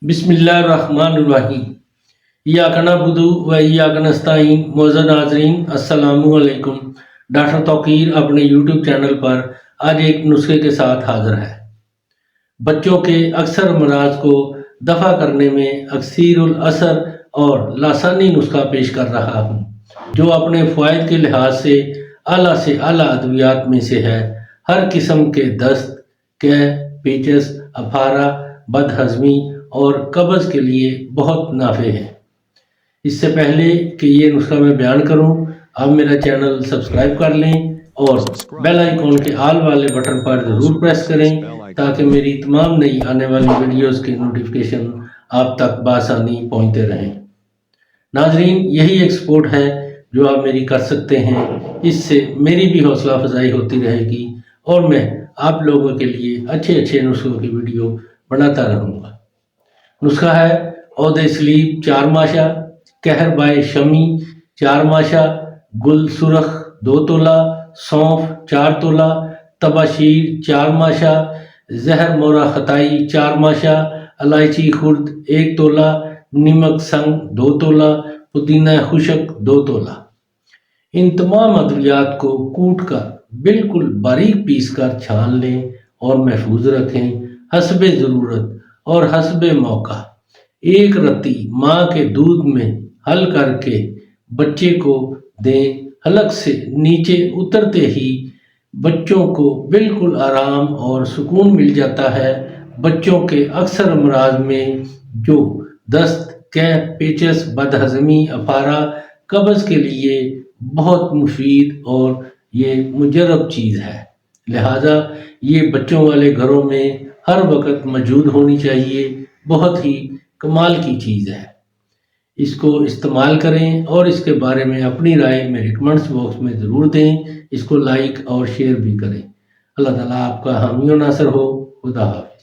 बिस्मिल्लाहिर्रहमानिर्रहीम। इय्याक नअबुदु व इय्याक नस्तईन। मौजूद नाज़रीन अस्सलामु अलैकुम। डॉक्टर तौकीर अपने यूट्यूब चैनल पर आज एक नुस्खे के साथ हाज़िर है। बच्चों के अक्सर अमराज को दफ़ा करने में अक्सीरुल असर और लासानी नुस्खा पेश कर रहा हूँ, जो अपने फ़वाइद के लिहाज से आला अद्वियात में से है। हर किस्म के दस्त, कैं, पेचस, अफारा, बदहज़मी और कब्ज़ के लिए बहुत नाफे है। इससे पहले कि ये नुस्खा मैं बयान करूं, आप मेरा चैनल सब्सक्राइब कर लें और बेल आइकॉन के आल वाले बटन पर ज़रूर प्रेस करें ताकि मेरी तमाम नई आने वाली वीडियोस की नोटिफिकेशन आप तक बआसानी पहुंचते रहें। नाजरीन, यही एक सपोर्ट है जो आप मेरी कर सकते हैं। इससे मेरी भी हौसला अफजाई होती रहेगी और मैं आप लोगों के लिए अच्छे नुस्खों की वीडियो बनाता रहूँगा। नुस्खा है औदे सलीब 4 माशा, कहर बाय शमी 4 माशा, गुल सुरख 2 तोला, सौंफ 4 तोला, तबाशीर 4 माशा, जहर मोरा खताई 4 माशा, इलायची खुर्द 1 तोला, नमक संग 2 तोला, पुदीना खुशक 2 तोला। इन तमाम अद्वियात को कूट कर बिल्कुल बारीक पीस कर छान लें और महफूज रखें। हस्बे ज़रूरत और हस्बे मौका एक रत्ती माँ के दूध में हल करके बच्चे को दें। हलक से नीचे उतरते ही बच्चों को बिल्कुल आराम और सुकून मिल जाता है। बच्चों के अक्सर अमराज में जो दस्त, कैं, पेचस, बदहज़मी, अफारा, कब्ज़ के लिए बहुत मुफीद और ये मुजर्रब चीज़ है, लिहाजा ये बच्चों वाले घरों में हर वक्त मौजूद होनी चाहिए। बहुत ही कमाल की चीज़ है। इसको इस्तेमाल करें और इसके बारे में अपनी राय मेरे कमेंट्स बॉक्स में ज़रूर दें। इसको लाइक और शेयर भी करें। अल्लाह ताला आपका हामी और नासर हो। खुदा हाफ़िज़।